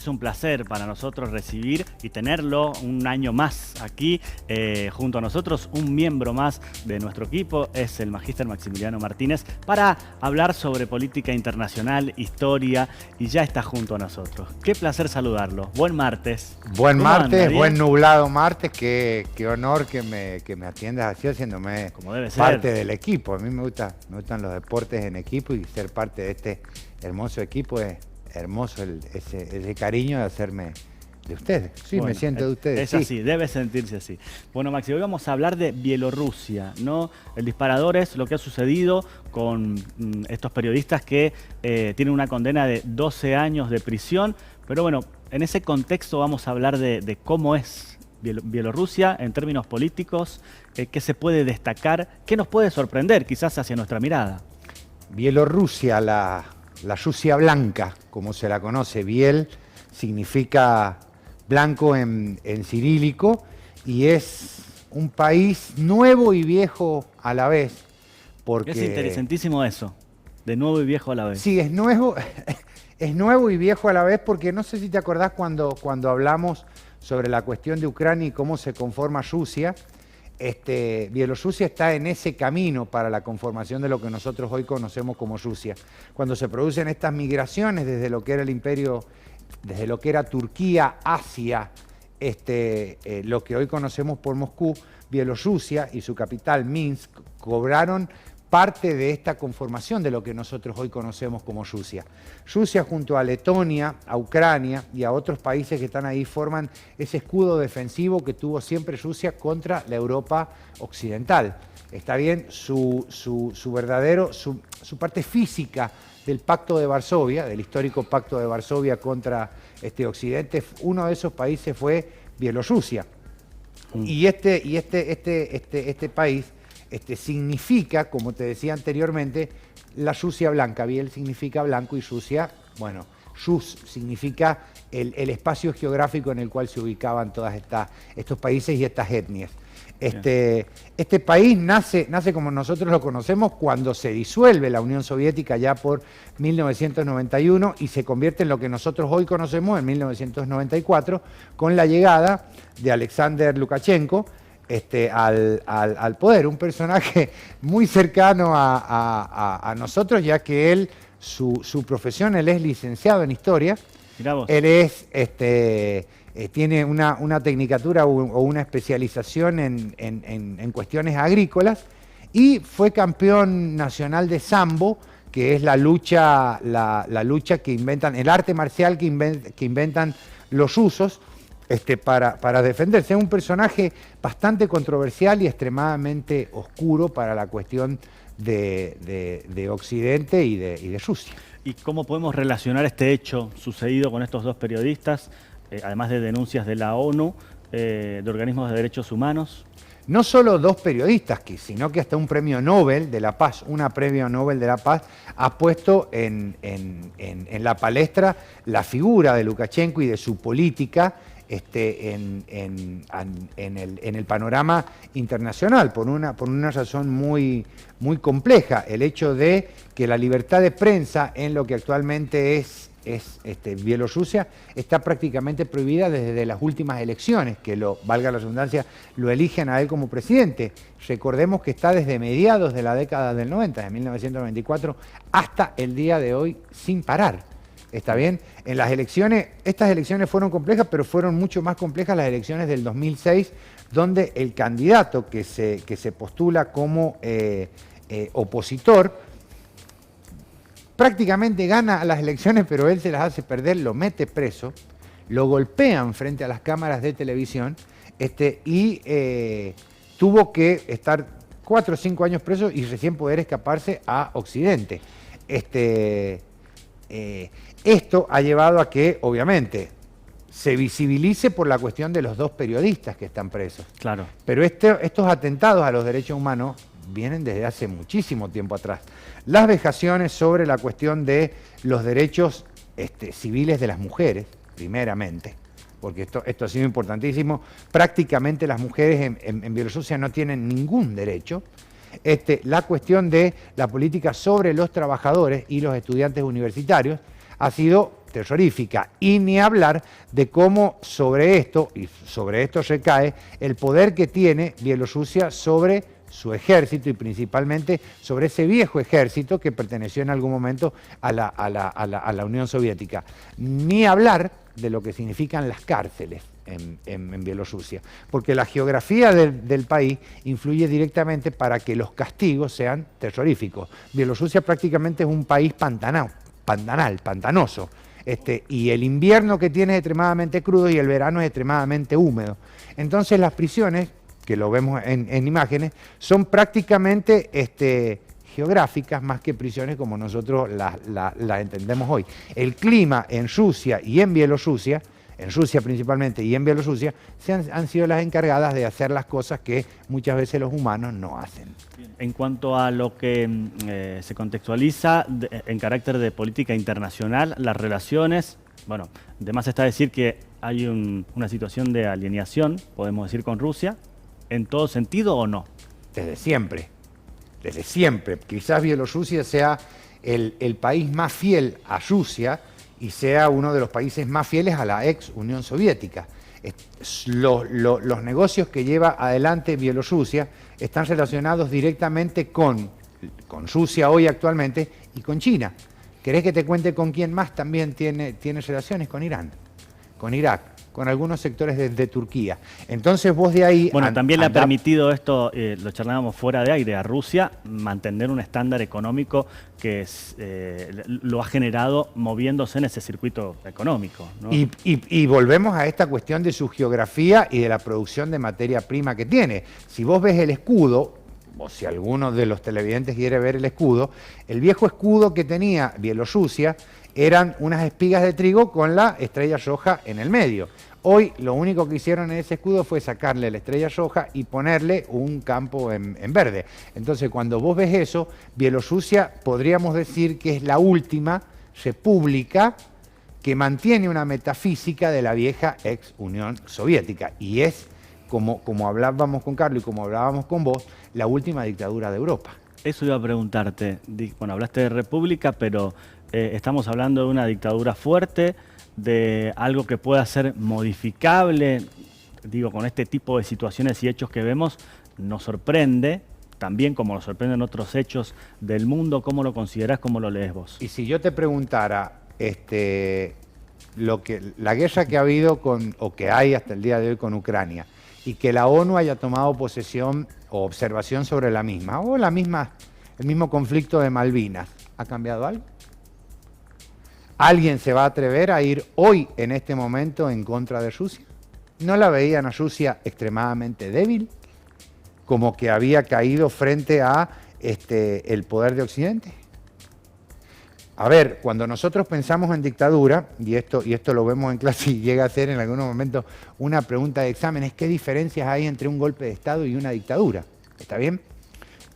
es un placer para nosotros recibir y tenerlo un año más aquí junto a nosotros. Un miembro más de nuestro equipo es el magíster Maximiliano Martínez para hablar sobre política internacional, historia, y ya está junto a nosotros. Qué placer saludarlo. Buen martes. Buen martes, anda? buen nublado martes. Qué honor que me atiendas así, haciéndome parte del equipo. A mí me gustan los deportes en equipo, y ser parte de este hermoso equipo es hermoso, ese cariño de hacerme de ustedes. Sí, bueno, me siento de ustedes. Es así, debe sentirse así. Bueno, Maxi, hoy vamos a hablar de Bielorrusia, ¿no? El disparador es lo que ha sucedido con estos periodistas que tienen una condena de 12 años de prisión. Pero bueno, en ese contexto vamos a hablar de cómo es Bielorrusia en términos políticos, qué se puede destacar, qué nos puede sorprender quizás hacia nuestra mirada. Bielorrusia, la Rusia blanca, como se la conoce. Biel significa blanco en cirílico, y es un país nuevo y viejo a la vez. Porque es interesantísimo eso, de nuevo y viejo a la vez. Sí, es nuevo, es nuevo y viejo a la vez, porque no sé si te acordás cuando hablamos sobre la cuestión de Ucrania y cómo se conforma Rusia. Bielorrusia está en ese camino para la conformación de lo que nosotros hoy conocemos como Rusia. Cuando se producen estas migraciones desde lo que era el imperio, desde lo que era Turquía hacia lo que hoy conocemos por Moscú, Bielorrusia y su capital Minsk cobraron parte de esta conformación de lo que nosotros hoy conocemos como Rusia. Rusia, junto a Letonia, a Ucrania y a otros países que están ahí, forman ese escudo defensivo que tuvo siempre Rusia contra la Europa occidental. Está bien, su parte física del Pacto de Varsovia, del histórico Pacto de Varsovia contra Occidente, uno de esos países fue Bielorrusia. Y este país significa, como te decía anteriormente, la Rusia blanca. Biel significa blanco y Rusia, bueno, Rus significa el espacio geográfico en el cual se ubicaban todos estos países y estas etnias. Este país nace como nosotros lo conocemos cuando se disuelve la Unión Soviética ya por 1991 y se convierte en lo que nosotros hoy conocemos en 1994 con la llegada de Alexander Lukashenko al poder, un personaje muy cercano a nosotros, ya que él, su profesión, él es licenciado en historia. Él es, tiene una tecnicatura o una especialización en cuestiones agrícolas, y fue campeón nacional de sambo, que es la lucha que inventan, el arte marcial que inventan los rusos, para defenderse. Es un personaje bastante controversial y extremadamente oscuro para la cuestión de Occidente y de Rusia. ¿Y cómo podemos relacionar este hecho sucedido con estos dos periodistas, además de denuncias de la ONU, de organismos de derechos humanos? No solo dos periodistas, sino que hasta un premio Nobel de la Paz, una premio Nobel de la Paz, ha puesto en la palestra la figura de Lukashenko y de su política en el panorama internacional, por una razón muy compleja: el hecho de que la libertad de prensa en lo que actualmente es Bielorrusia está prácticamente prohibida desde las últimas elecciones, que valga la redundancia, lo eligen a él como presidente. Recordemos que está desde mediados de la década del 90, de 1994, hasta el día de hoy sin parar. ¿Está bien? En las elecciones, estas elecciones fueron complejas, pero fueron mucho más complejas las elecciones del 2006, donde el candidato que se postula como opositor prácticamente gana las elecciones, pero él se las hace perder, lo mete preso, lo golpean frente a las cámaras de televisión, y tuvo que estar 4 o 5 años preso y recién poder escaparse a Occidente. Esto ha llevado a que, obviamente, se visibilice por la cuestión de los dos periodistas que están presos. Claro. Pero estos atentados a los derechos humanos vienen desde hace muchísimo tiempo atrás. Las vejaciones sobre la cuestión de los derechos civiles de las mujeres, primeramente, porque esto ha sido importantísimo. Prácticamente las mujeres en Bielorrusia no tienen ningún derecho. La cuestión de la política sobre los trabajadores y los estudiantes universitarios ha sido terrorífica. Y ni hablar de cómo sobre esto, y sobre esto recae, el poder que tiene Bielorrusia sobre su ejército y principalmente sobre ese viejo ejército que perteneció en algún momento a la Unión Soviética. Ni hablar de lo que significan las cárceles en Bielorrusia, porque la geografía del país influye directamente para que los castigos sean terroríficos. Bielorrusia prácticamente es un país pantanoso, y el invierno que tiene es extremadamente crudo y el verano es extremadamente húmedo. Entonces las prisiones, que lo vemos en imágenes, son prácticamente geográficas más que prisiones como nosotros las entendemos hoy. El clima en Rusia y en Bielorrusia, en Rusia principalmente y en Bielorrusia, han sido las encargadas de hacer las cosas que muchas veces los humanos no hacen. En cuanto a lo que se contextualiza en carácter de política internacional, las relaciones, bueno, además está decir que hay una situación de alienación, podemos decir, con Rusia, ¿en todo sentido o no? Desde siempre. Quizás Bielorrusia sea el país más fiel a Rusia y sea uno de los países más fieles a la ex Unión Soviética. Los negocios que lleva adelante Bielorrusia están relacionados directamente con Rusia hoy actualmente y con China. ¿Querés que te cuente con quién más también tiene relaciones? Con Irán, con Irak, con algunos sectores de Turquía. Entonces vos de ahí... Bueno, también le ha permitido esto, lo charlábamos fuera de aire, a Rusia mantener un estándar económico que lo ha generado moviéndose en ese circuito económico, ¿no? Y volvemos a esta cuestión de su geografía y de la producción de materia prima que tiene. Si vos ves el escudo, o si alguno de los televidentes quiere ver el escudo, el viejo escudo que tenía Bielorrusia eran unas espigas de trigo con la estrella roja en el medio. Hoy lo único que hicieron en ese escudo fue sacarle la estrella roja y ponerle un campo en verde. Entonces cuando vos ves eso, Bielorrusia podríamos decir que es la última república que mantiene una metafísica de la vieja ex Unión Soviética. Y es, como hablábamos con Carlos y como hablábamos con vos, la última dictadura de Europa. Eso iba a preguntarte. Bueno, hablaste de república, pero estamos hablando de una dictadura fuerte, de algo que pueda ser modificable. Digo, con este tipo de situaciones y hechos que vemos, nos sorprende, también como nos sorprenden otros hechos del mundo. ¿Cómo lo considerás, cómo lo lees vos? Y si yo te preguntara, la guerra que ha habido o que hay hasta el día de hoy con Ucrania, y que la ONU haya tomado posesión o observación sobre la misma, o el mismo conflicto de Malvinas, ¿ha cambiado algo? ¿Alguien se va a atrever a ir hoy, en este momento, en contra de Rusia? ¿No la veían a Rusia extremadamente débil? Como que había caído frente a el poder de Occidente. A ver, cuando nosotros pensamos en dictadura, y esto lo vemos en clase y llega a ser en algunos momentos una pregunta de examen, es qué diferencias hay entre un golpe de Estado y una dictadura. ¿Está bien?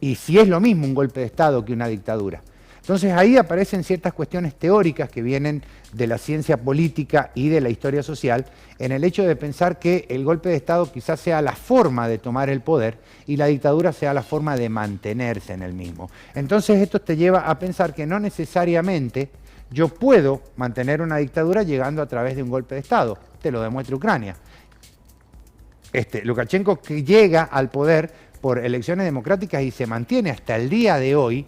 Y si es lo mismo un golpe de Estado que una dictadura. Entonces ahí aparecen ciertas cuestiones teóricas que vienen de la ciencia política y de la historia social, en el hecho de pensar que el golpe de Estado quizás sea la forma de tomar el poder y la dictadura sea la forma de mantenerse en el mismo. Entonces esto te lleva a pensar que no necesariamente yo puedo mantener una dictadura llegando a través de un golpe de Estado. Te lo demuestra Ucrania. Lukashenko, que llega al poder por elecciones democráticas y se mantiene hasta el día de hoy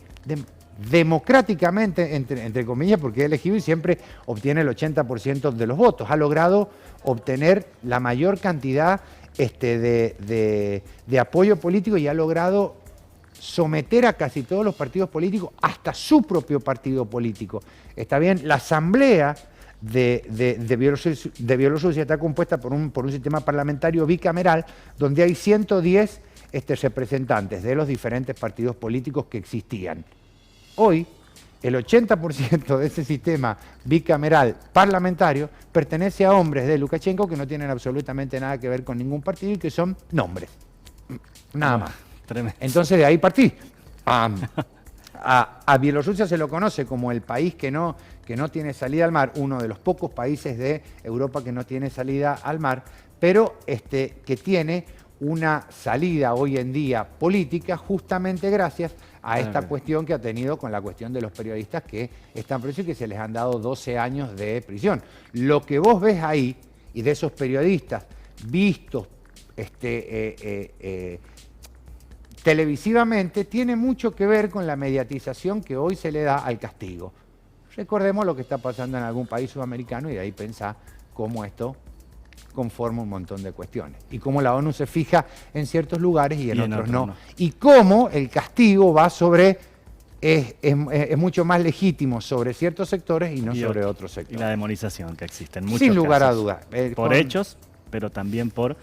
democráticamente, entre comillas, porque es elegido y siempre obtiene el 80% de los votos. Ha logrado obtener la mayor cantidad de apoyo político y ha logrado someter a casi todos los partidos políticos, hasta su propio partido político. Está bien, la asamblea de Bielorrusia está compuesta por un sistema parlamentario bicameral donde hay 110 representantes de los diferentes partidos políticos que existían. Hoy, el 80% de ese sistema bicameral parlamentario pertenece a hombres de Lukashenko que no tienen absolutamente nada que ver con ningún partido y que son nombres. Nada más. Tremendo. Entonces de ahí partí. A Bielorrusia se lo conoce como el país que no tiene salida al mar, uno de los pocos países de Europa que no tiene salida al mar, pero que tiene una salida hoy en día política justamente gracias a esta cuestión que ha tenido con la cuestión de los periodistas que están presos y que se les han dado 12 años de prisión. Lo que vos ves ahí, y de esos periodistas vistos televisivamente, tiene mucho que ver con la mediatización que hoy se le da al castigo. Recordemos lo que está pasando en algún país sudamericano y de ahí pensá cómo esto conforma un montón de cuestiones. Y cómo la ONU se fija en ciertos lugares y en otros no. Y cómo el castigo va sobre, es mucho más legítimo sobre ciertos sectores y no sobre otros sectores. Y la demonización que existe en muchos Sin lugar casos, a dudas. Por hechos, pero también por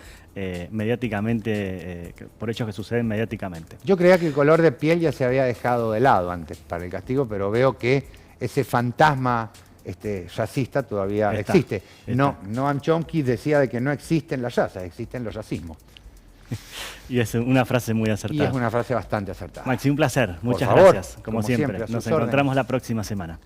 mediáticamente, por hechos que suceden mediáticamente. Yo creía que el color de piel ya se había dejado de lado antes para el castigo, pero veo que ese fantasma racista todavía existe. No, Noam Chomsky decía de que no existen las razas, existen los racismos. Y es una frase muy acertada. Y es una frase bastante acertada. Maxi, un placer. Muchas gracias. Como siempre. Nos encontramos la próxima semana.